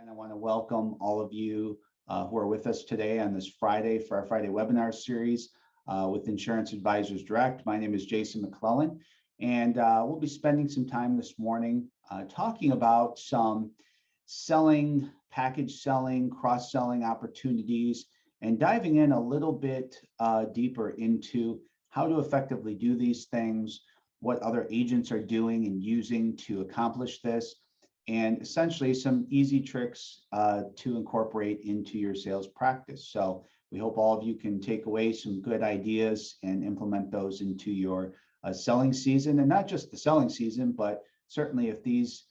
And I want to welcome all of you who are with us today on this Friday for our Friday webinar series with Insurance Advisors Direct. My name is Jason McClellan, and we'll be spending some time this morning talking about some selling, package selling, cross-selling opportunities, and diving in a little bit deeper into how to effectively do these things, what other agents are doing and using to accomplish this, and essentially some easy tricks to incorporate into your sales practice. So we hope all of you can take away some good ideas and implement those into your selling season, and not just the selling season, but certainly if these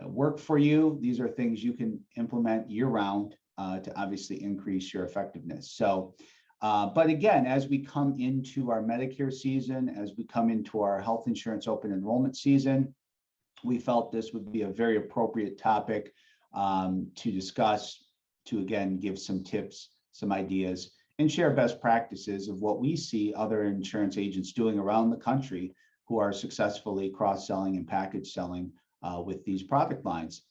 work for you, these are things you can implement year-round to obviously increase your effectiveness. So, but again, as we come into our Medicare season, as we come into our health insurance open enrollment season, we felt this would be a very appropriate topic to discuss, to again, give some tips, some ideas, and share best practices of what we see other insurance agents doing around the country who are successfully cross-selling and package selling with these product lines.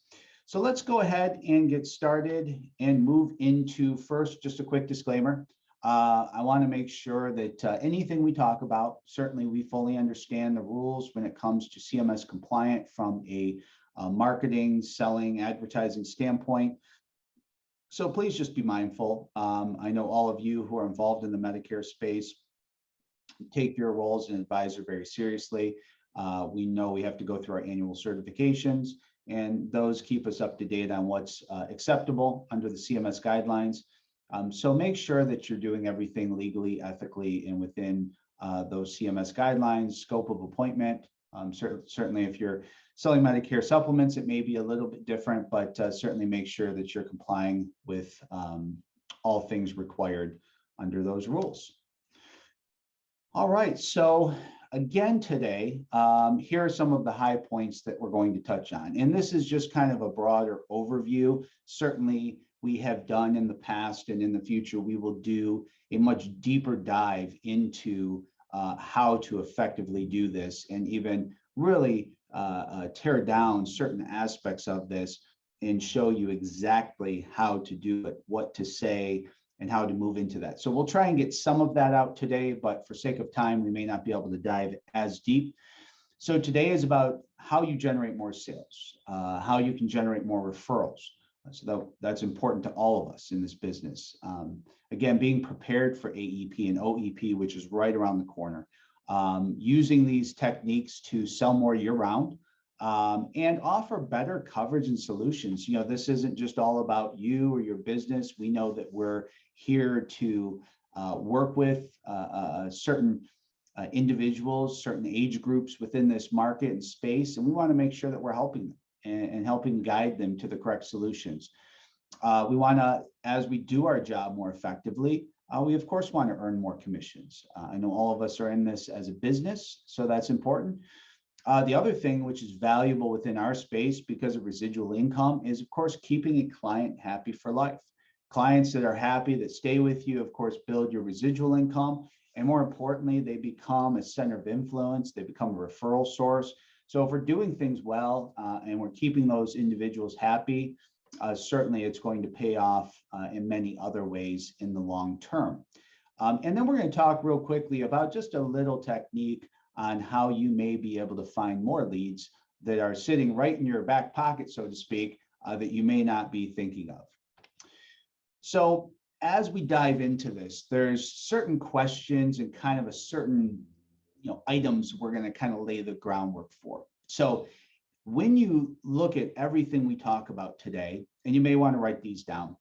So let's go ahead and get started and move into first, just a quick disclaimer. I want to make sure that anything we talk about, certainly we fully understand the rules when it comes to CMS compliant from a marketing, selling, advertising standpoint. So please just be mindful. I know all of you who are involved in the Medicare space take your role as an advisor very seriously. We know we have to go through our annual certifications, and those keep us up to date on what's acceptable under the CMS guidelines. So make sure that you're doing everything legally, ethically, and within those CMS guidelines, scope of appointment. Certainly if you're selling Medicare supplements, it may be a little bit different, but certainly make sure that you're complying with all things required under those rules. All right, so again today, here are some of the high points that we're going to touch on. And this is just kind of a broader overview. Certainly, we have done in the past, and in the future, we will do a much deeper dive into how to effectively do this, and even really tear down certain aspects of this and show you exactly how to do it, what to say, and how to move into that. So we'll try and get some of that out today, but for sake of time, we may not be able to dive as deep. So today is about how you generate more sales, how you can generate more referrals. So that's important to all of us in this business. Again, being prepared for AEP and OEP, which is right around the corner, using these techniques to sell more year-round and offer better coverage and solutions. You know, this isn't just all about you or your business. We know that we're here to work with certain individuals, certain age groups within this market and space, and we want to make sure that we're helping them and helping guide them to the correct solutions. We want to, as we do our job more effectively, we of course want to earn more commissions. I know all of us are in this as a business, so that's important. The other thing which is valuable within our space because of residual income is, of course, keeping a client happy for life. Clients that are happy, that stay with you, of course, build your residual income. And more importantly, they become a center of influence. They become a referral source. So if we're doing things well and we're keeping those individuals happy, certainly it's going to pay off in many other ways in the long term. And then we're going to talk real quickly about just a little technique on how you may be able to find more leads that are sitting right in your back pocket, so to speak, that you may not be thinking of. So as we dive into this, there's certain questions and kind of a certain items we're going to kind of lay the groundwork for. So when you look at everything we talk about today, and you may want to write these down,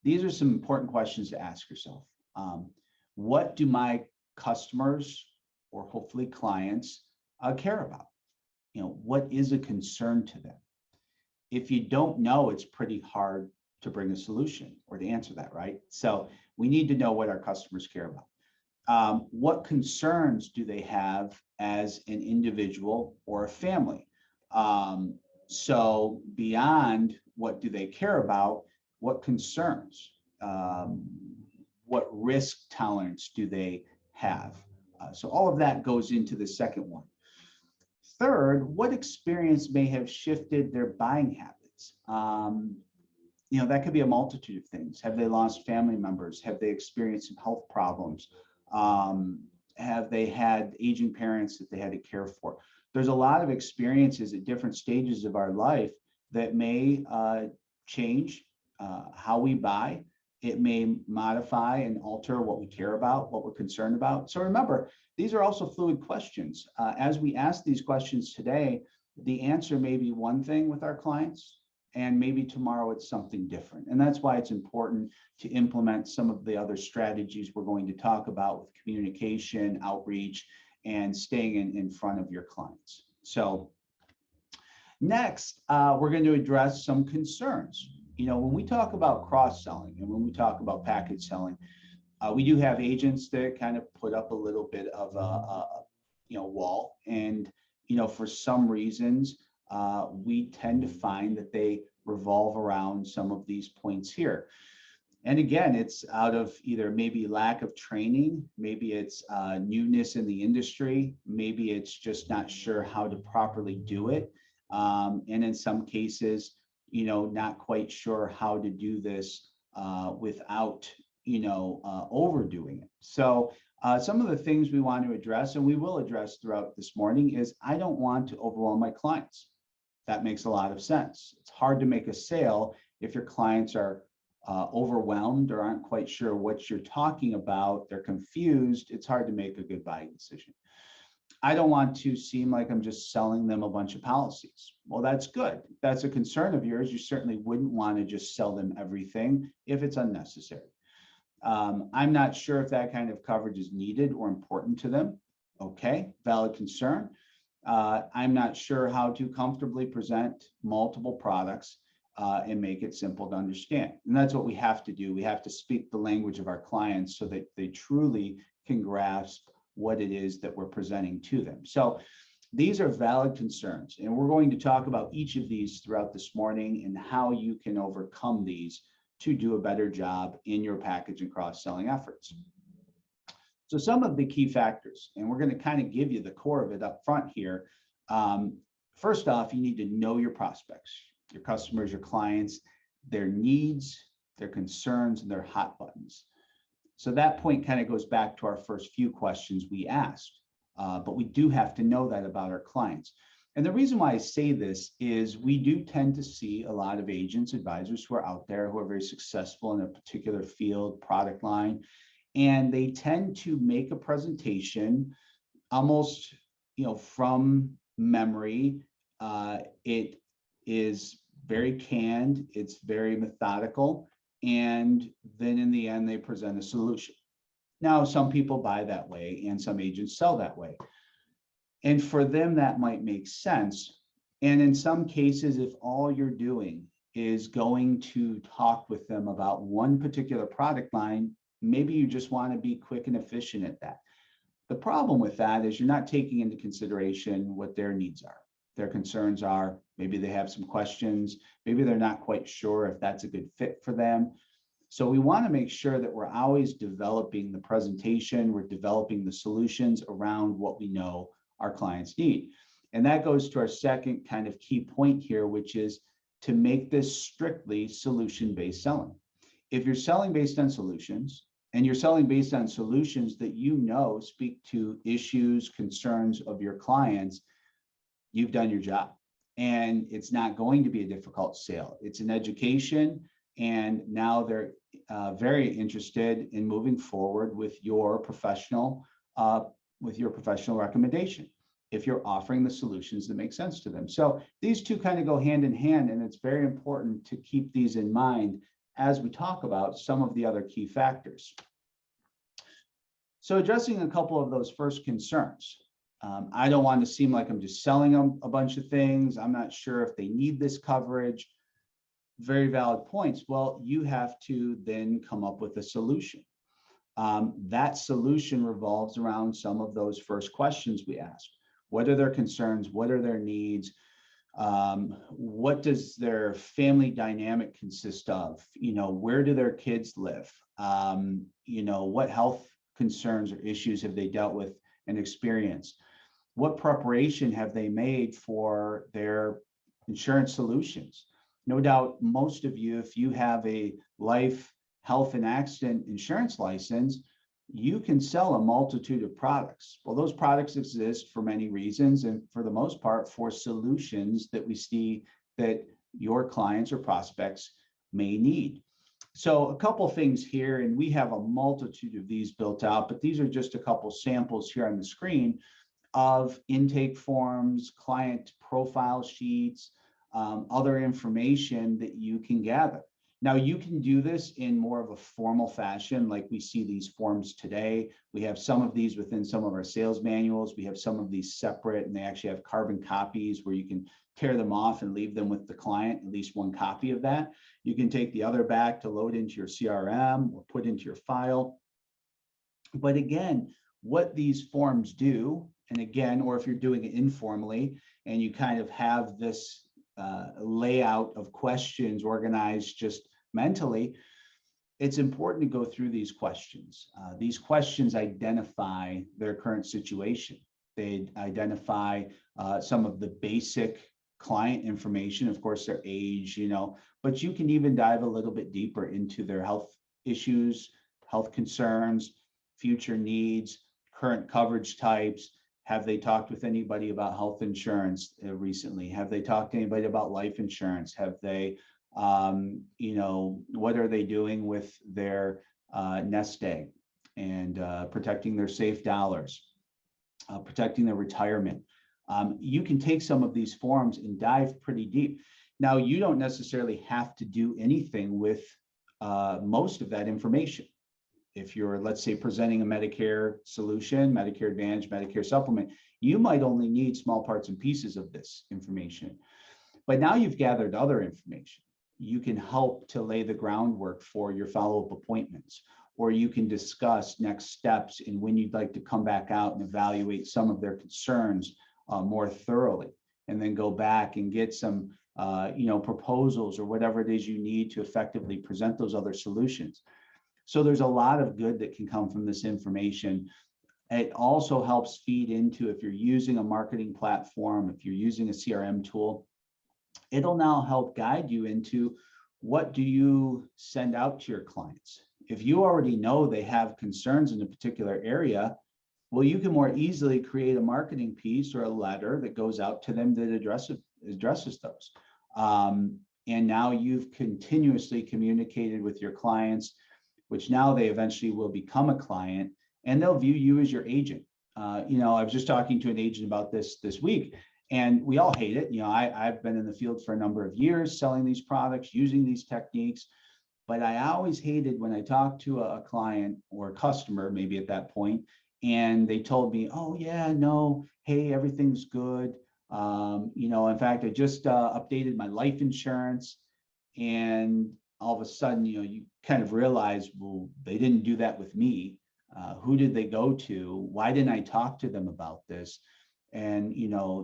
these are some important questions to ask yourself. What do my customers or hopefully clients care about? What is a concern to them? If you don't know, it's pretty hard to bring a solution or to answer that, right? So we need to know what our customers care about. What concerns do they have as an individual or a family? So beyond what do they care about, what concerns, what risk tolerance do they have? So all of that goes into the second one. Third, what experience may have shifted their buying habits? kids. That could be a multitude of things. Have they lost family members? Have they experienced some health problems? Have they had aging parents that they had to care for? There's a lot of experiences at different stages of our life that may change how we buy. It may modify and alter what we care about, what we're concerned about. So remember, these are also fluid questions. As we ask these questions today, the answer may be one thing with our clients, and maybe tomorrow it's something different. And that's why it's important to implement some of the other strategies we're going to talk about with communication, outreach, and staying in front of your clients. So next, we're going to address some concerns. When we talk about cross-selling and when we talk about package selling, we do have agents that kind of put up a little bit of a wall. And, for some reasons, we tend to find that they revolve around some of these points here. And again, it's out of either maybe lack of training, maybe it's newness in the industry, maybe it's just not sure how to properly do it. And in some cases, not quite sure how to do this without, overdoing it. So some of the things we want to address, and we will address throughout this morning, is I don't want to overwhelm my clients. That makes a lot of sense. It's hard to make a sale if your clients are overwhelmed or aren't quite sure what you're talking about. They're confused. It's hard to make a good buying decision. I don't want to seem like I'm just selling them a bunch of policies. Well, that's good. If that's a concern of yours, you certainly wouldn't want to just sell them everything if it's unnecessary. I'm not sure if that kind of coverage is needed or important to them. Okay, valid concern. I'm not sure how to comfortably present multiple products and make it simple to understand. And that's what we have to do. We have to speak the language of our clients so that they truly can grasp what it is that we're presenting to them. So these are valid concerns, and we're going to talk about each of these throughout this morning and how you can overcome these to do a better job in your package and cross-selling efforts. So some of the key factors, and we're going to kind of give you the core of it up front here. First off, you need to know your prospects, your customers, your clients, their needs, their concerns, and their hot buttons. So that point kind of goes back to our first few questions we asked, but we do have to know that about our clients. And the reason why I say this is we do tend to see a lot of agents, advisors who are out there who are very successful in a particular field, product line, and they tend to make a presentation almost, from memory. It is very canned, it's very methodical, and then in the end, they present a solution. Now, some people buy that way, and some agents sell that way. And for them, that might make sense. And in some cases, if all you're doing is going to talk with them about one particular product line, maybe you just want to be quick and efficient at that. The problem with that is you're not taking into consideration what their needs are, their concerns are. Maybe they have some questions. Maybe they're not quite sure if that's a good fit for them. So we want to make sure that we're always developing the presentation, we're developing the solutions around what we know our clients need. And that goes to our second kind of key point here, which is to make this strictly solution-based selling. If you're selling based on solutions, and you're selling based on solutions that speak to issues, concerns of your clients, you've done your job. And it's not going to be a difficult sale. It's an education, and now they're very interested in moving forward with your professional recommendation if you're offering the solutions that make sense to them. So these two kind of go hand in hand, and it's very important to keep these in mind as we talk about some of the other key factors. So addressing a couple of those first concerns. I don't want to seem like I'm just selling them a bunch of things. I'm not sure if they need this coverage. Very valid points. Well, you have to then come up with a solution. That solution revolves around some of those first questions we asked. What are their concerns? What are their needs? What does their family dynamic consist of? Where do their kids live? What health concerns or issues have they dealt with and experienced? What preparation have they made for their insurance solutions? No doubt, most of you, if you have a life, health, and accident insurance license, you can sell a multitude of products. Well, those products exist for many reasons, and for the most part, for solutions that we see that your clients or prospects may need. So a couple things here, and we have a multitude of these built out, but these are just a couple samples here on the screen of intake forms, client profile sheets, other information that you can gather. Now, you can do this in more of a formal fashion, like we see these forms today. We have some of these within some of our sales manuals. We have some of these separate, and they actually have carbon copies where you can tear them off and leave them with the client, at least one copy of that. You can take the other back to load into your CRM or put into your file. But again, what these forms do, and again, or if you're doing it informally and you kind of have this layout of questions organized just mentally, it's important to go through these questions. These questions identify their current situation. They identify some of the basic client information, of course, their age, but you can even dive a little bit deeper into their health issues, health concerns, future needs, current coverage types. Have they talked with anybody about health insurance recently? Have they talked to anybody about life insurance? Have they, what are they doing with their nest egg and protecting their safe dollars, protecting their retirement? You can take some of these forms and dive pretty deep. Now, you don't necessarily have to do anything with most of that information. If you're, let's say, presenting a Medicare solution, Medicare Advantage, Medicare Supplement, you might only need small parts and pieces of this information. But now you've gathered other information. You can help to lay the groundwork for your follow-up appointments, or you can discuss next steps in when you'd like to come back out and evaluate some of their concerns more thoroughly, and then go back and get some proposals or whatever it is you need to effectively present those other solutions. So there's a lot of good that can come from this information. It also helps feed into, if you're using a marketing platform, if you're using a CRM tool, it'll now help guide you into what do you send out to your clients. If you already know they have concerns in a particular area, well, you can more easily create a marketing piece or a letter that goes out to them that addresses those. And now you've continuously communicated with your clients, which now they eventually will become a client, and they'll view you as your agent. I was just talking to an agent about this week, and we all hate it. I've been in the field for a number of years selling these products, using these techniques, but I always hated when I talked to a client or a customer, maybe at that point, and they told me, oh yeah, no, hey, everything's good. In fact, I just updated my life insurance, and all of a sudden, you kind of realize, well, they didn't do that with me. Who did they go to? Why didn't I talk to them about this? And,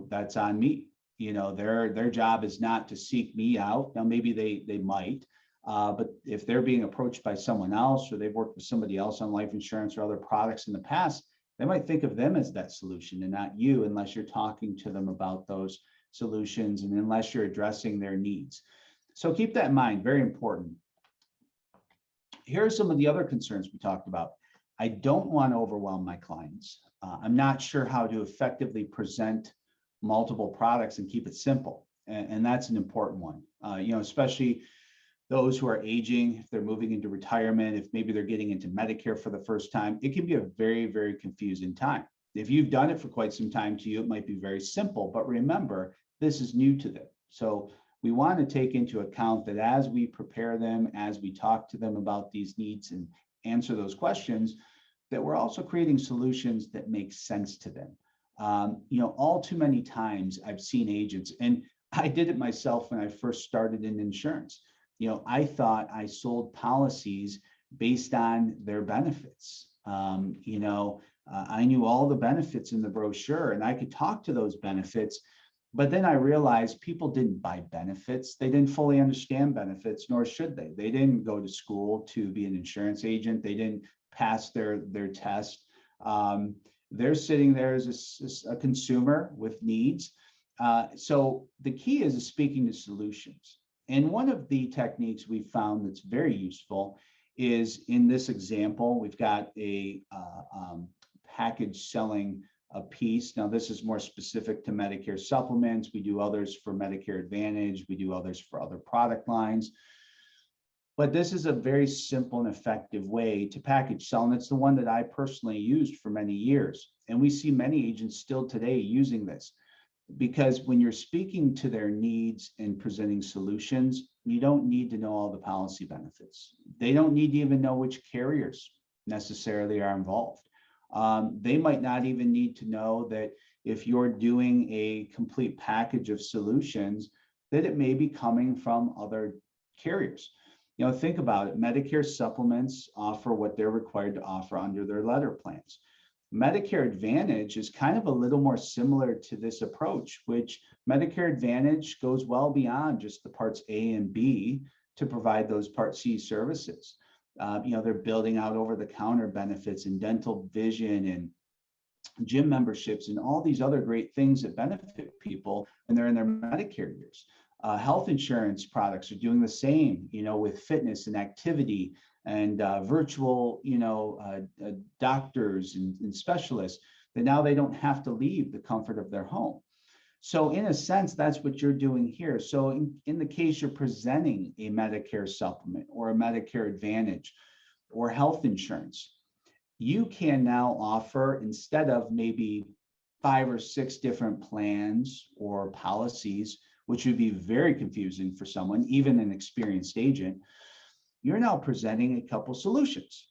that's on me. Their job is not to seek me out. Now, maybe they might, but if they're being approached by someone else, or they've worked with somebody else on life insurance or other products in the past, they might think of them as that solution and not you, unless you're talking to them about those solutions and unless you're addressing their needs. So keep that in mind, very important. Here are some of the other concerns we talked about. I don't want to overwhelm my clients. I'm not sure how to effectively present multiple products and keep it simple. And that's an important one, especially those who are aging, if they're moving into retirement, if maybe they're getting into Medicare for the first time, it can be a very, very confusing time. If you've done it for quite some time to you, it might be very simple, but remember, this is new to them. So we want to take into account that as we prepare them, as we talk to them about these needs and answer those questions, that we're also creating solutions that make sense to them. All too many times I've seen agents, and I did it myself when I first started in insurance. I thought I sold policies based on their benefits. I knew all the benefits in the brochure and I could talk to those benefits, but then I realized people didn't buy benefits. They didn't fully understand benefits, nor should they. They didn't go to school to be an insurance agent. They didn't pass their test. They're sitting there as a consumer with needs. So the key is speaking to solutions. And one of the techniques we found that's very useful is in this example, we've got a package selling a piece. Now, this is more specific to Medicare supplements. We do others for Medicare Advantage. We do others for other product lines. But this is a very simple and effective way to package sell. And it's the one that I personally used for many years. And we see many agents still today using this, because when you're speaking to their needs and presenting solutions, you don't need to know all the policy benefits. They don't need to even know which carriers necessarily are involved. They might not even need to know that if you're doing a complete package of solutions, that it may be coming from other carriers. You know, think about it. Medicare supplements offer what they're required to offer under their letter plans. Medicare Advantage is kind of a little more similar to this approach, which Medicare Advantage goes well beyond just the parts A and B to provide those Part C services. You know, they're building out over-the-counter benefits and dental vision and gym memberships and all these other great things that benefit people when they're in their Medicare years. Health insurance products are doing the same, you know, with fitness and activity and virtual, you know, doctors and specialists, that now they don't have to leave the comfort of their home. So in a sense, that's what you're doing here. So in the case you're presenting a Medicare supplement or a Medicare Advantage or health insurance, you can now offer, instead of maybe 5 or 6 different plans or policies, which would be very confusing for someone, even an experienced agent, you're now presenting a couple solutions.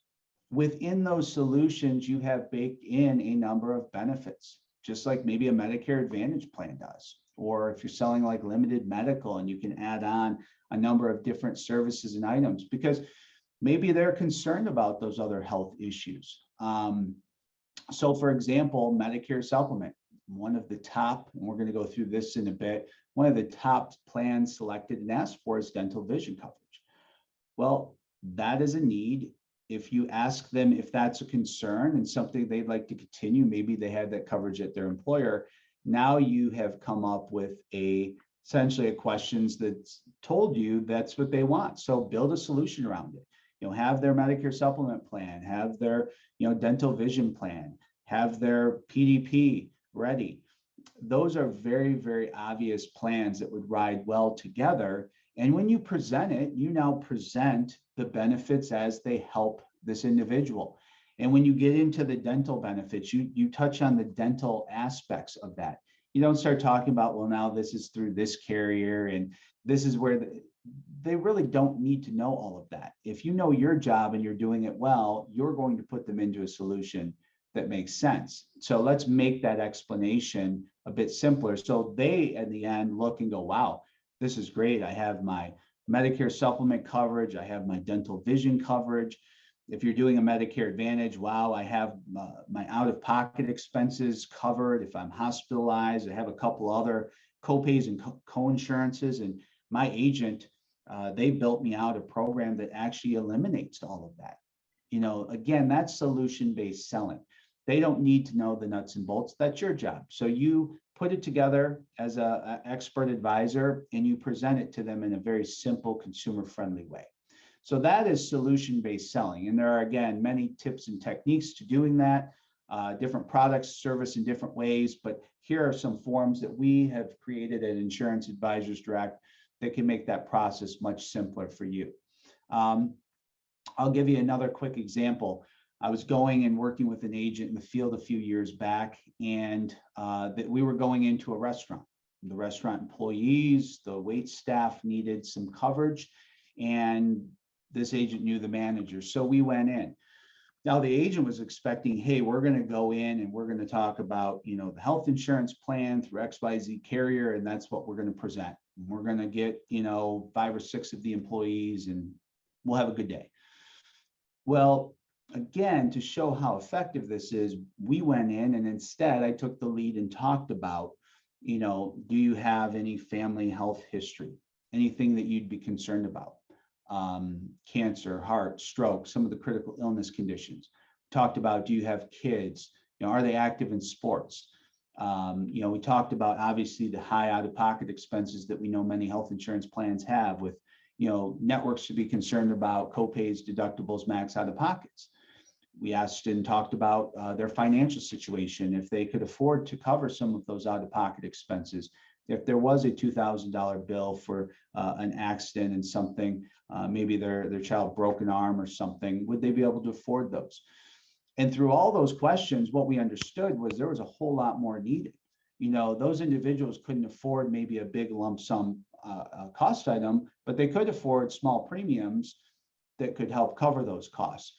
Within those solutions, you have baked in a number of benefits, just like maybe a Medicare Advantage plan does. Or if you're selling like limited medical, and you can add on a number of different services and items, because maybe they're concerned about those other health issues. So for example, Medicare supplement, one of the top, and we're going to go through this in a bit, one of the top plans selected and asked for is dental vision coverage. Well, that is a need. If you ask them if that's a concern and something they'd like to continue, maybe they had that coverage at their employer. Now you have come up with essentially a questions that's told you that's what they want. So build a solution around it. You know, have their Medicare supplement plan, have their, you know, dental vision plan, have their PDP ready. Those are very, very obvious plans that would ride well together. And when you present it, you now present the benefits as they help this individual. And when you get into the dental benefits, you touch on the dental aspects of that. You don't start talking about, well, now this is through this carrier and this is where they really don't need to know all of that. If you know your job and you're doing it well, you're going to put them into a solution that makes sense. So let's make that explanation a bit simpler. So they, at the end, look and go, wow, this is great. I have my Medicare supplement coverage. I have my dental vision coverage. If you're doing a Medicare Advantage, wow, I have my out-of-pocket expenses covered. If I'm hospitalized, I have a couple other co-pays and co-insurances. And my agent, they built me out a program that actually eliminates all of that. You know, again, that's solution-based selling. They don't need to know the nuts and bolts. That's your job. So you put it together as an expert advisor and you present it to them in a very simple, consumer-friendly way. So that is solution-based selling. And there are, again, many tips and techniques to doing that, different products, service in different ways. But here are some forms that we have created at Insurance Advisors Direct that can make that process much simpler for you. I'll give you another quick example. I was going and working with an agent in the field a few years back, and that we were going into a restaurant. The restaurant employees, the wait staff needed some coverage, and this agent knew the manager. So we went in. Now the agent was expecting, hey, we're going to go in and we're going to talk about, you know, the health insurance plan through XYZ carrier, and that's what we're going to present. We're going to get, you know, 5 or 6 of the employees and we'll have a good day. Well, again, to show how effective this is, we went in and instead I took the lead and talked about, you know, do you have any family health history, anything that you'd be concerned about? Cancer, heart, stroke, some of the critical illness conditions. Talked about, do you have kids? You know, are they active in sports? You know, we talked about obviously the high out-of-pocket expenses that we know many health insurance plans have with networks should be concerned about copays, deductibles, max out of pockets. We asked and talked about their financial situation, if they could afford to cover some of those out of pocket expenses. If there was a $2,000 bill for an accident and something, maybe their child broke an arm or something, would they be able to afford those? And through all those questions, what we understood was there was a whole lot more needed. Those individuals couldn't afford maybe a big lump sum cost item, but they could afford small premiums that could help cover those costs.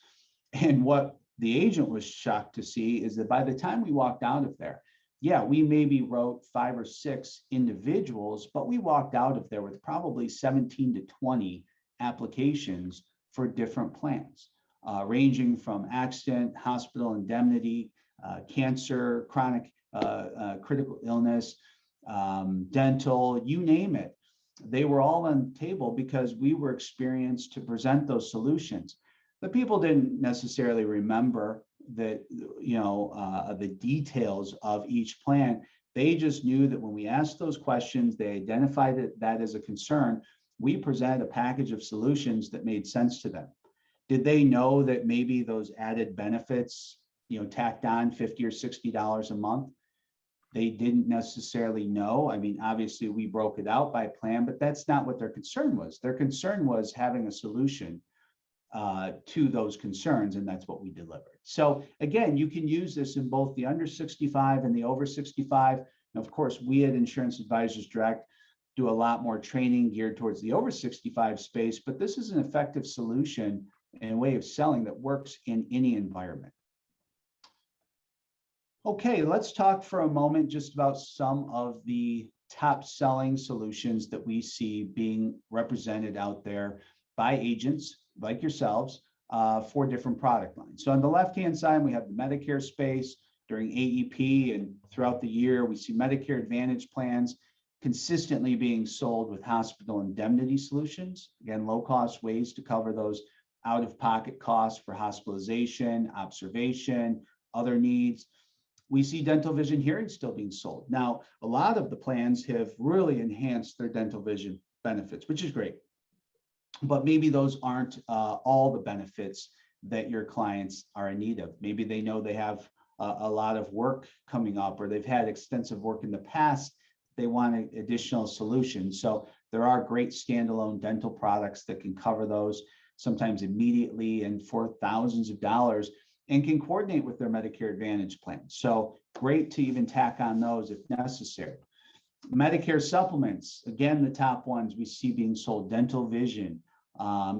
And what the agent was shocked to see is that by the time we walked out of there, we maybe wrote 5 or 6 individuals, but we walked out of there with probably 17 to 20 applications for different plans, ranging from accident, hospital indemnity, cancer, chronic critical illness, dental, you name it. They were all on the table because we were experienced to present those solutions. The people didn't necessarily remember that, the details of each plan. They just knew that when we asked those questions, they identified that as a concern. We presented a package of solutions that made sense to them. Did they know that maybe those added benefits, tacked on $50 or $60 a month? They didn't necessarily know. I mean, obviously we broke it out by plan, but that's not what their concern was. Their concern was having a solution to those concerns, and that's what we delivered. So again, you can use this in both the under 65 and the over 65. And of course, we at Insurance Advisors Direct do a lot more training geared towards the over 65 space, but this is an effective solution and way of selling that works in any environment. Okay, let's talk for a moment just about some of the top selling solutions that we see being represented out there by agents like yourselves for different product lines. So on the left-hand side, we have the Medicare space. During AEP and throughout the year, we see Medicare Advantage plans consistently being sold with hospital indemnity solutions. Again, low-cost ways to cover those out-of-pocket costs for hospitalization, observation, other needs. We see dental, vision, hearing still being sold. Now, a lot of the plans have really enhanced their dental vision benefits, which is great. But maybe those aren't all the benefits that your clients are in need of. Maybe they know they have a lot of work coming up, or they've had extensive work in the past. They want additional solutions. So there are great standalone dental products that can cover those, sometimes immediately and for thousands of dollars, and can coordinate with their Medicare Advantage plan. So great to even tack on those if necessary. Medicare supplements, again, the top ones we see being sold: dental, vision,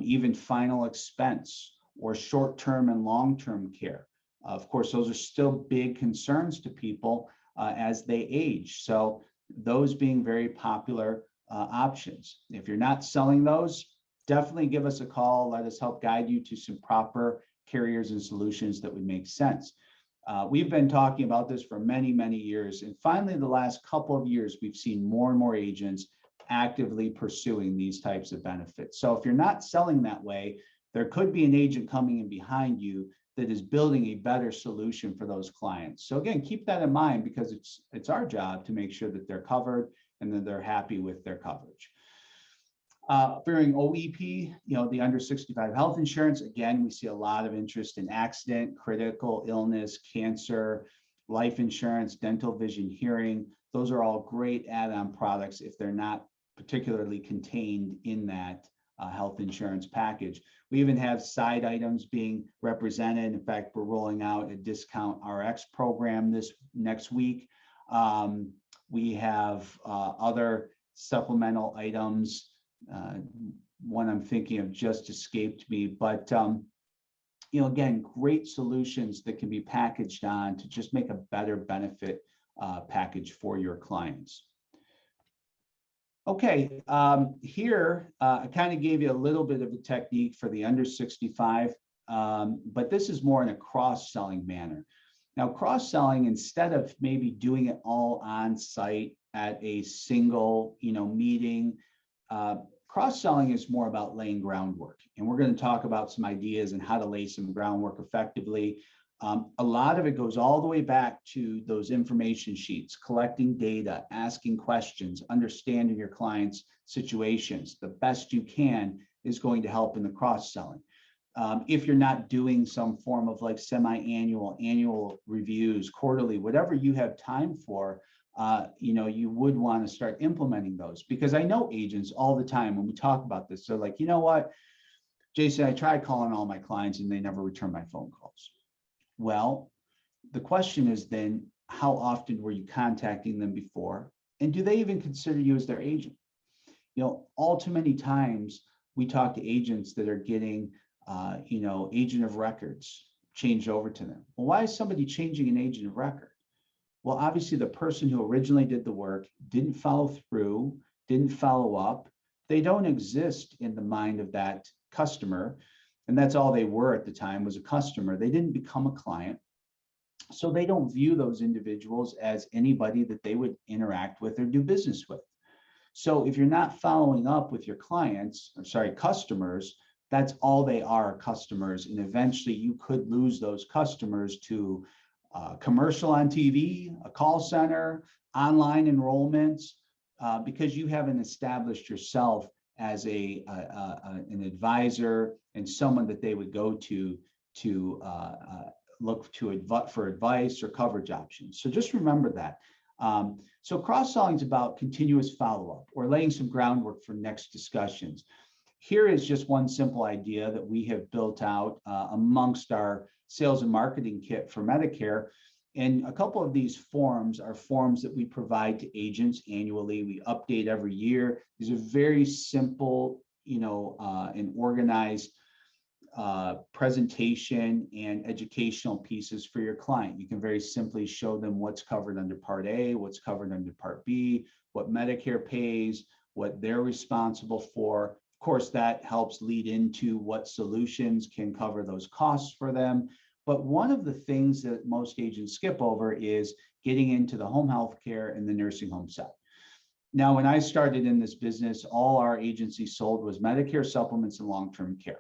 even final expense or short-term and long-term care. Of course, those are still big concerns to people as they age. So those being very popular options. If you're not selling those, definitely give us a call. Let us help guide you to some proper carriers and solutions that would make sense. We've been talking about this for many, many years. And finally, the last couple of years, we've seen more and more agents actively pursuing these types of benefits. So if you're not selling that way, there could be an agent coming in behind you that is building a better solution for those clients. So again, keep that in mind, because it's our job to make sure that they're covered and that they're happy with their coverage. During OEP, the under 65 health insurance, again, we see a lot of interest in accident, critical illness, cancer, life insurance, dental, vision, hearing. Those are all great add-on products if they're not particularly contained in that health insurance package. We even have side items being represented. In fact, we're rolling out a discount RX program this next week. We have other supplemental items. One I'm thinking of just escaped me, but again, great solutions that can be packaged on to just make a better benefit package for your clients. Okay, here I kind of gave you a little bit of a technique for the under 65, but this is more in a cross-selling manner. Now, cross-selling, instead of maybe doing it all on site at a single meeting, cross-selling is more about laying groundwork. And we're going to talk about some ideas and how to lay some groundwork effectively. A lot of it goes all the way back to those information sheets, collecting data, asking questions, understanding your clients' situations. The best you can is going to help in the cross-selling. If you're not doing some form of like semi-annual, annual reviews, quarterly, whatever you have time for, you would want to start implementing those, because I know agents all the time when we talk about this, they're like, you know what, Jason, I tried calling all my clients and they never return my phone calls. Well, the question is then, how often were you contacting them before? And do they even consider you as their agent? All too many times we talk to agents that are getting, agent of records changed over to them. Well, why is somebody changing an agent of record? Well, obviously the person who originally did the work didn't follow through, didn't follow up. They don't exist in the mind of that customer. And that's all they were at the time, was a customer. They didn't become a client. So they don't view those individuals as anybody that they would interact with or do business with. So if you're not following up with your customers, that's all they are, customers. And eventually you could lose those customers to a commercial on TV, a call center, online enrollments, because you haven't established yourself as an advisor and someone that they would go to look for advice or coverage options. So just remember that. So cross-selling is about continuous follow-up or laying some groundwork for next discussions. Here is just one simple idea that we have built out amongst our sales and marketing kit for Medicare. And a couple of these forms are forms that we provide to agents annually. We update every year. These are very simple, and organized presentation and educational pieces for your client. You can very simply show them what's covered under Part A, what's covered under Part B, what Medicare pays, what they're responsible for. Of course, that helps lead into what solutions can cover those costs for them. But one of the things that most agents skip over is getting into the home health care and the nursing home side. Now, when I started in this business, all our agency sold was Medicare supplements and long-term care.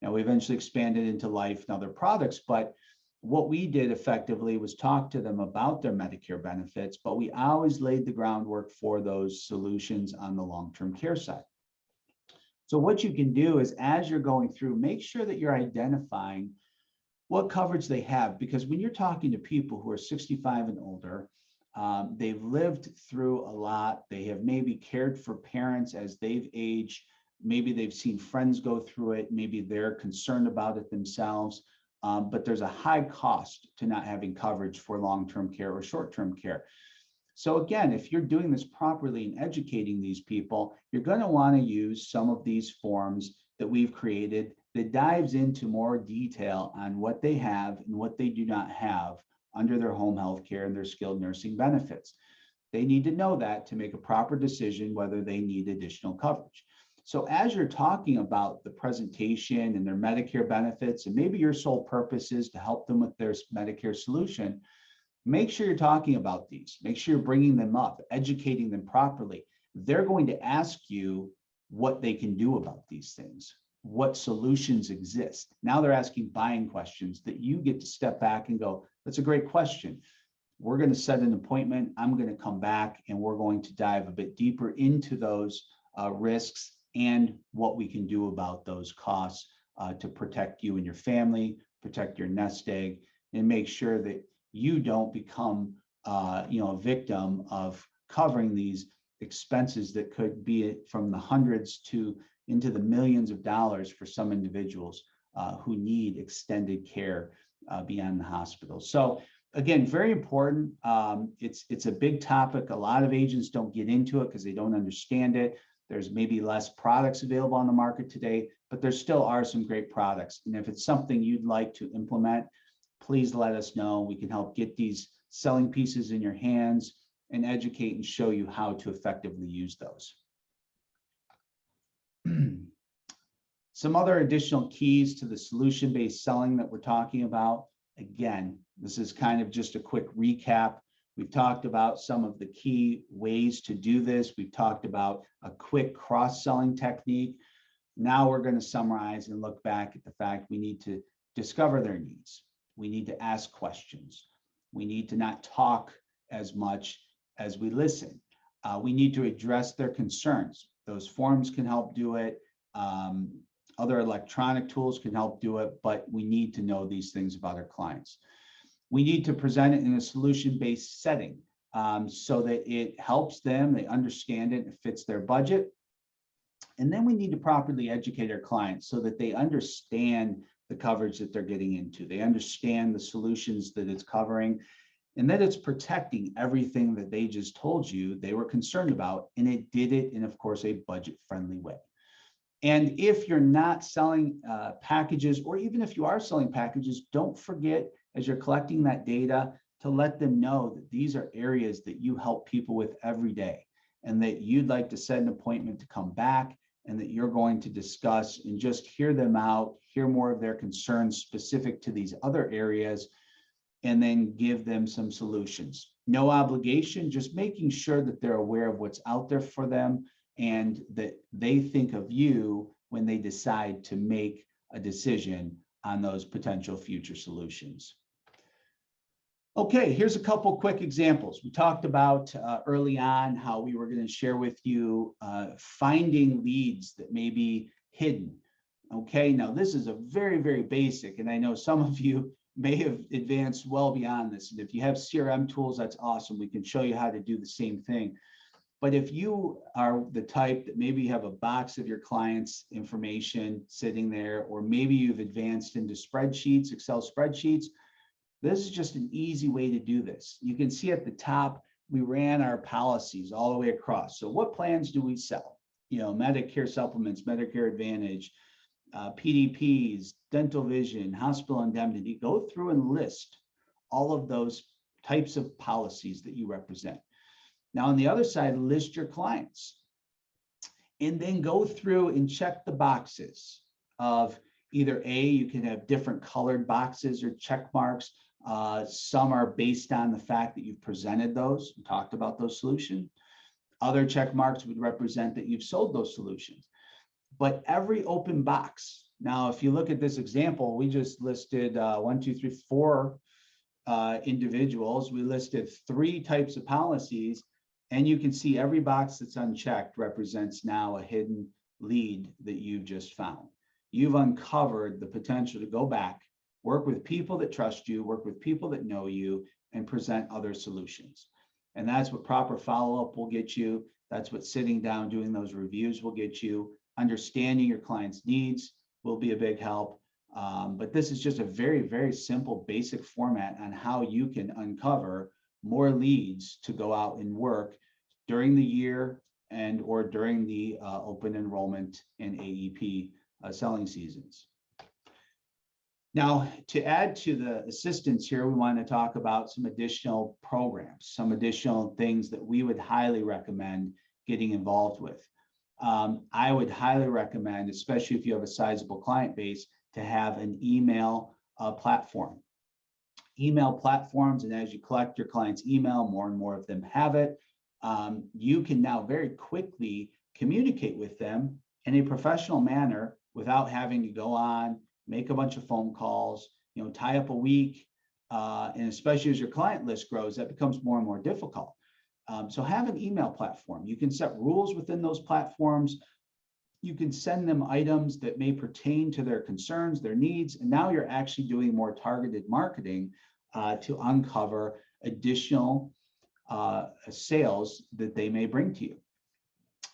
Now, we eventually expanded into life and other products, but what we did effectively was talk to them about their Medicare benefits, but we always laid the groundwork for those solutions on the long-term care side. So what you can do is, as you're going through, make sure that you're identifying what coverage they have, because when you're talking to people who are 65 and older, they've lived through a lot. They have maybe cared for parents as they've aged. Maybe they've seen friends go through it. Maybe they're concerned about it themselves. But there's a high cost to not having coverage for long-term care or short-term care. So again, if you're doing this properly and educating these people, you're going to want to use some of these forms that we've created that dives into more detail on what they have and what they do not have under their home health care and their skilled nursing benefits. They need to know that to make a proper decision whether they need additional coverage. So as you're talking about the presentation and their Medicare benefits, and maybe your sole purpose is to help them with their Medicare solution, make sure you're talking about these. Make sure you're bringing them up, educating them properly. They're going to ask you what they can do about these things, what solutions exist. Now they're asking buying questions that you get to step back and go, that's a great question. We're going to set an appointment. I'm going to come back and we're going to dive a bit deeper into those risks and what we can do about those costs to protect you and your family, protect your nest egg, and make sure that you don't become a victim of covering these expenses that could be from the hundreds to into the millions of dollars for some individuals who need extended care beyond the hospital. So again, very important. It's a big topic. A lot of agents don't get into it because they don't understand it. There's maybe less products available on the market today, but there still are some great products. And if it's something you'd like to implement, please let us know. We can help get these selling pieces in your hands and educate and show you how to effectively use those. Some other additional keys to the solution-based selling that we're talking about. Again, this is kind of just a quick recap. We've talked about some of the key ways to do this. We've talked about a quick cross-selling technique. Now we're going to summarize and look back at the fact we need to discover their needs. We need to ask questions. We need to not talk as much as we listen. We need to address their concerns. Those forms can help do it. Other electronic tools can help do it, but we need to know these things about our clients. We need to present it in a solution-based setting so that it helps them, they understand it, it fits their budget. And then we need to properly educate our clients so that they understand the coverage that they're getting into. They understand the solutions that it's covering, and that it's protecting everything that they just told you they were concerned about, and it did it in, of course, a budget-friendly way. And if you're not selling packages, or even if you are selling packages, don't forget, as you're collecting that data, to let them know that these are areas that you help people with every day, and that you'd like to set an appointment to come back, and that you're going to discuss and just hear them out, hear more of their concerns specific to these other areas, and then give them some solutions. No obligation, just making sure that they're aware of what's out there for them and that they think of you when they decide to make a decision on those potential future solutions. Okay, here's a couple quick examples. We talked about early on how we were going to share with you finding leads that may be hidden. Okay, now this is a very, very basic, and I know some of you may have advanced well beyond this. And if you have CRM tools, that's awesome. We can show you how to do the same thing. But if you are the type that maybe you have a box of your clients' information sitting there, or maybe you've advanced into spreadsheets, Excel spreadsheets, this is just an easy way to do this. You can see at the top, we ran our policies all the way across. So what plans do we sell? You know, Medicare supplements, Medicare Advantage, PDPs, dental vision, hospital indemnity. Go through and list all of those types of policies that you represent. Now, on the other side, list your clients, and then go through and check the boxes of either A, you can have different colored boxes or check marks. Some are based on the fact that you've presented those and talked about those solutions. Other check marks would represent that you've sold those solutions. But every open box, now, if you look at this example, we just listed 4 individuals. We listed 3 types of policies, and you can see every box that's unchecked represents now a hidden lead that you've just found. You've uncovered the potential to go back, work with people that trust you, work with people that know you, and present other solutions. And that's what proper follow-up will get you. That's what sitting down, doing those reviews will get you. Understanding your client's needs will be a big help. But this is just a very, very simple, basic format on how you can uncover more leads to go out and work during the year and or during the open enrollment and AEP selling seasons. Now, to add to the assistance here, we want to talk about some additional programs, some additional things that we would highly recommend getting involved with. I would highly recommend, especially if you have a sizable client base, to have an email platform. Email platforms, and as you collect your client's email, more and more of them have it. You can now very quickly communicate with them in a professional manner without having to go on, make a bunch of phone calls, tie up a week, and especially as your client list grows, that becomes more and more difficult. So have an email platform. You can set rules within those platforms. You can send them items that may pertain to their concerns, their needs, and now you're actually doing more targeted marketing to uncover additional sales that they may bring to you.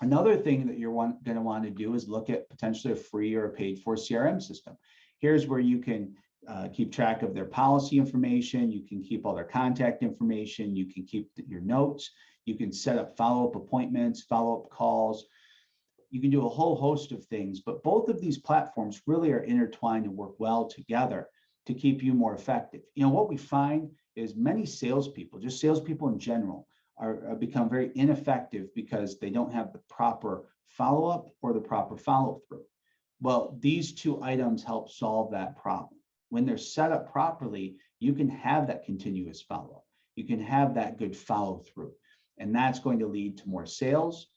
Another thing that you're going to want to do is look at potentially a free or a paid for CRM system. Here's where you can keep track of their policy information. You can keep all their contact information. You can keep your notes. You can set up follow-up appointments, follow-up calls. You can do a whole host of things, but both of these platforms really are intertwined and work well together to keep you more effective. What we find is many salespeople, just salespeople in general, are become very ineffective because they don't have the proper follow-up or the proper follow-through. Well, these 2 items help solve that problem. When they're set up properly, you can have that continuous follow-up. You can have that good follow-through, and that's going to lead to more sales.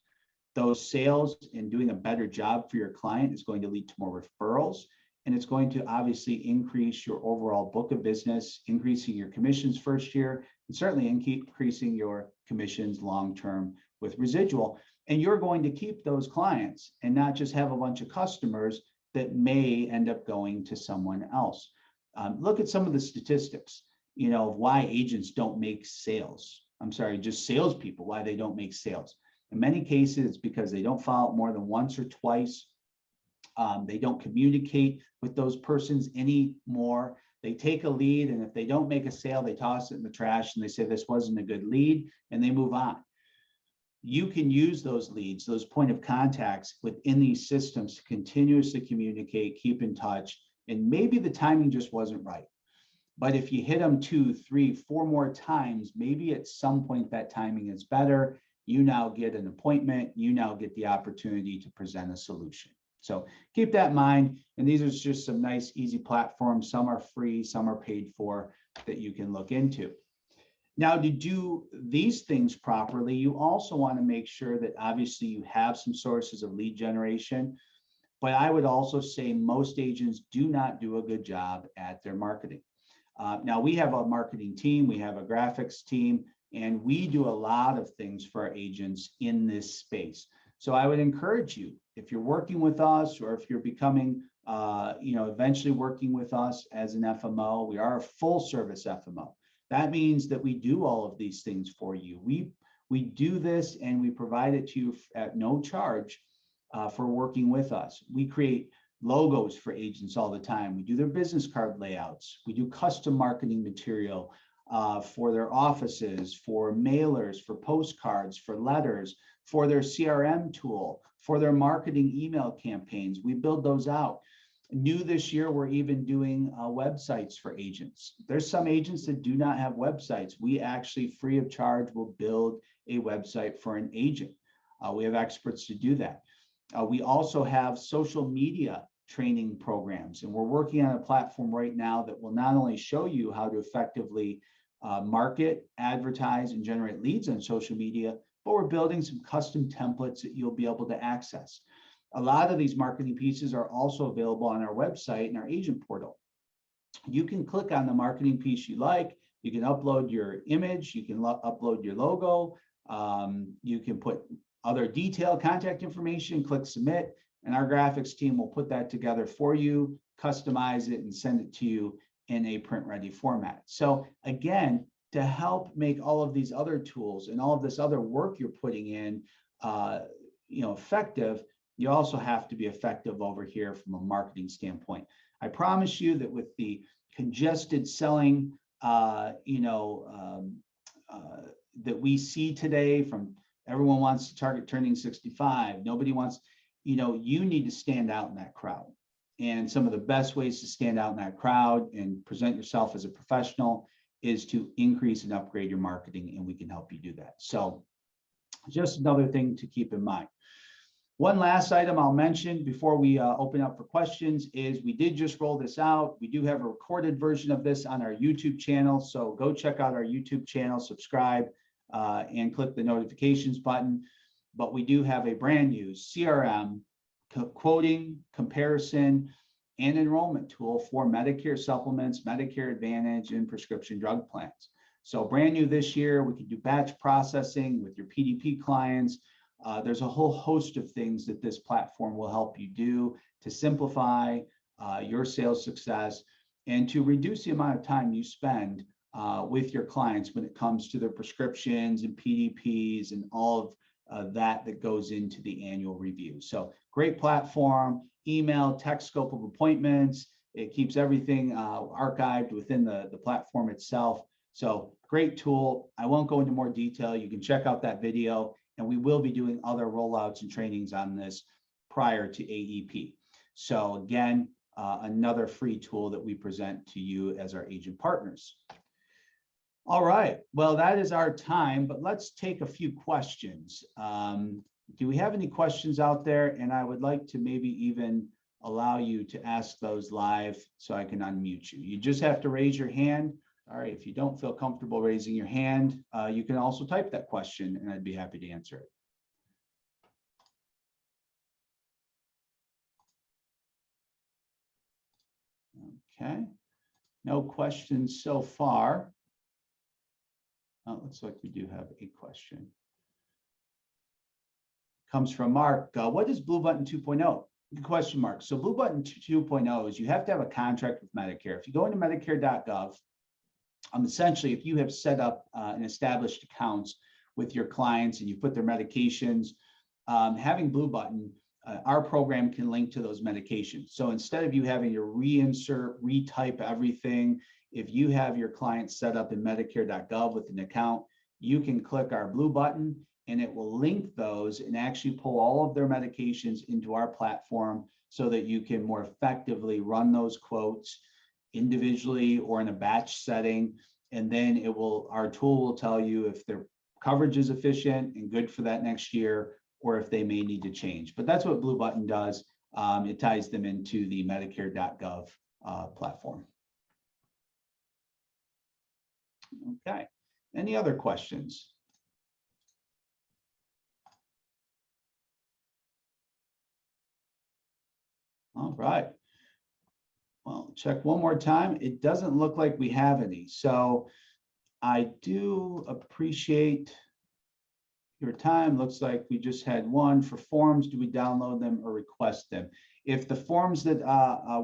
Those sales and doing a better job for your client is going to lead to more referrals, and it's going to obviously increase your overall book of business, increasing your commissions first year, and certainly increasing your commissions long-term with residual. And you're going to keep those clients and not just have a bunch of customers that may end up going to someone else. Look at some of the statistics, of why agents don't make sales. I'm sorry, just salespeople, why they don't make sales. In many cases, it's because they don't follow up more than once or twice. They don't communicate with those persons anymore. They take a lead, and if they don't make a sale, they toss it in the trash and they say this wasn't a good lead, and they move on. You can use those leads, those point of contacts within these systems to continuously communicate, keep in touch, and maybe the timing just wasn't right. But if you hit them 2, 3, 4 more times, maybe at some point that timing is better. You now get an appointment. You now get the opportunity to present a solution. So keep that in mind. And these are just some nice, easy platforms. Some are free, some are paid for, that you can look into. Now, to do these things properly, you also want to make sure that obviously you have some sources of lead generation. But I would also say most agents do not do a good job at their marketing. Now, we have a marketing team, we have a graphics team, and we do a lot of things for our agents in this space. So I would encourage you, if you're working with us or if you're becoming, eventually working with us as an FMO, we are a full service FMO. That means that we do all of these things for you. We do this and we provide it to you at no charge for working with us. We create logos for agents all the time. We do their business card layouts. We do custom marketing material for their offices, for mailers, for postcards, for letters, for their CRM tool, for their marketing email campaigns. We build those out. New this year, we're even doing websites for agents. There's some agents that do not have websites. We actually, free of charge, will build a website for an agent. We have experts to do that. We also have social media training programs, and we're working on a platform right now that will not only show you how to effectively market, advertise, and generate leads on social media, but we're building some custom templates that you'll be able to access. A lot of these marketing pieces are also available on our website and our agent portal. You can click on the marketing piece you like. You can upload your image. You can upload your logo. You can put other detailed contact information, click submit, and our graphics team will put that together for you, customize it, and send it to you in a print-ready format. So again, to help make all of these other tools and all of this other work you're putting in, effective, you also have to be effective over here from a marketing standpoint. I promise you that with the congested selling, that we see today, from everyone wants to target turning 65, nobody wants, you need to stand out in that crowd. And some of the best ways to stand out in that crowd and present yourself as a professional is to increase and upgrade your marketing, and we can help you do that. So just another thing to keep in mind. One last item I'll mention before we open up for questions is we did just roll this out. We do have a recorded version of this on our YouTube channel. So go check out our YouTube channel, subscribe, and click the notifications button. But we do have a brand new CRM quoting, comparison, and enrollment tool for Medicare supplements, Medicare Advantage, and prescription drug plans. So brand new this year. We can do batch processing with your PDP clients. There's a whole host of things that this platform will help you do to simplify your sales success and to reduce the amount of time you spend with your clients when it comes to their prescriptions and PDPs and all of that goes into the annual review. So great platform, email, text scope of appointments. It keeps everything archived within the platform itself. So great tool. I won't go into more detail. You can check out that video, and we will be doing other rollouts and trainings on this prior to AEP. So again, another free tool that we present to you as our agent partners. All right, well, that is our time, but let's take a few questions. Do we have any questions out there? And I would like to maybe even allow you to ask those live so I can unmute you. You just have to raise your hand. All right, if you don't feel comfortable raising your hand, you can also type that question and I'd be happy to answer it. Okay, no questions so far. Oh, it looks like we do have a question. Comes from Mark. What is Blue Button 2.0? Good question, Mark. So Blue Button 2.0 is you have to have a contract with Medicare. If you go into medicare.gov, essentially, if you have set up and established accounts with your clients and you put their medications, having Blue Button, our program can link to those medications. So instead of you having to reinsert, retype everything, if you have your clients set up in medicare.gov with an account, you can click our Blue Button and it will link those and actually pull all of their medications into our platform so that you can more effectively run those quotes individually or in a batch setting. And then our tool will tell you if their coverage is efficient and good for that next year, or if they may need to change. But that's what Blue Button does. It ties them into the medicare.gov platform. Okay, any other questions? All right. Well, check one more time. It doesn't look like we have any. So I do appreciate your time. Looks like we just had one. For forms, do we download them or request them? If the forms that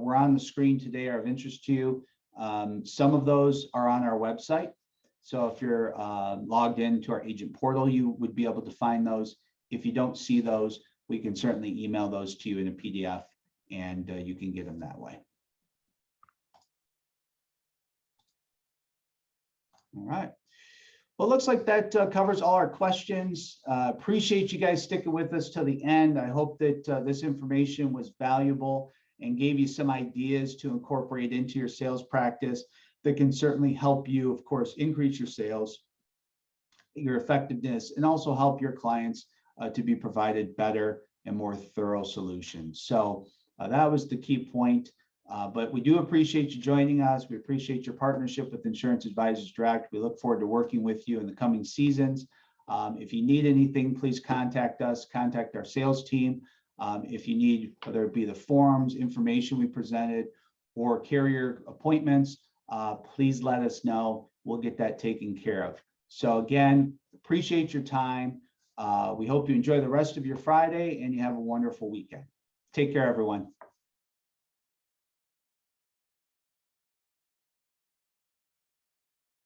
were on the screen today are of interest to you, some of those are on our website. So if you're logged into our agent portal, you would be able to find those. If you don't see those, we can certainly email those to you in a PDF and you can get them that way. All right. Well, it looks like that covers all our questions. Appreciate you guys sticking with us till the end. I hope that this information was valuable and gave you some ideas to incorporate into your sales practice that can certainly help you, of course, increase your sales, your effectiveness, and also help your clients to be provided better and more thorough solutions. So that was the key point. But we do appreciate you joining us. We appreciate your partnership with Insurance Advisors Direct. We look forward to working with you in the coming seasons. If you need anything, please contact us, contact our sales team. If you need, whether it be the forms, information we presented, or carrier appointments, please let us know. We'll get that taken care of. So again, appreciate your time. We hope you enjoy the rest of your Friday and you have a wonderful weekend. Take care, everyone.